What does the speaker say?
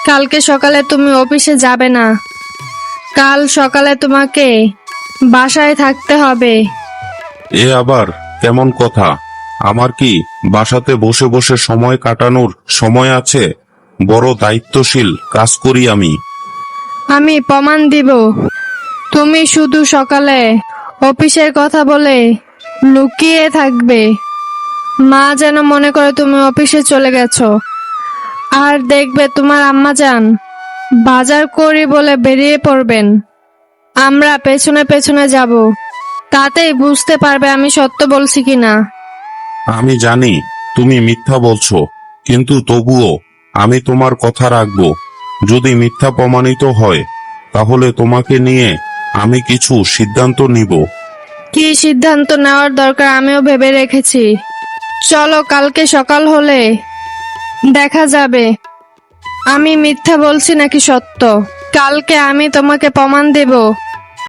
কালকে সকালে তুমি অফিসে যাবে না। কাল সকালে তোমাকে বাসায় থাকতে হবে। এ আবার কেমন কথা? আমার কি বাসাতে বসে বসে সময় কাটানোর সময় আছে? বড় দায়িত্বশীল কাজ করি আমি। আমি প্রমাণ দিব। তুমি শুধু সকালে অফিসের কথা বলে লুকিয়ে থাকবে। মা যেন মনে করে তুমি অফিসে চলে গেছো। আর দেখবে তোমার আম্মা যান বাজার করি বলে বেরিয়ে পড়বেন। আমরা পেছনে পেছনে যাব। তাতেই বুঝতে পারবে আমি সত্য বলছি কিনা। আমি জানি তুমি মিথ্যা বলছো, কিন্তু তবুও আমি তোমার কথা রাখবো। যদি মিথ্যা প্রমাণিত হয় তাহলে তোমাকে নিয়ে আমি কিছু সিদ্ধান্ত নিব। কি সিদ্ধান্ত নেওয়ার দরকার আমিও ভেবে রেখেছি। চলো কালকে সকাল হলে দেখা যাবে আমি মিথ্যা বলছি নাকি সত্য। কালকে আমি তোমাকে প্রমাণ দেব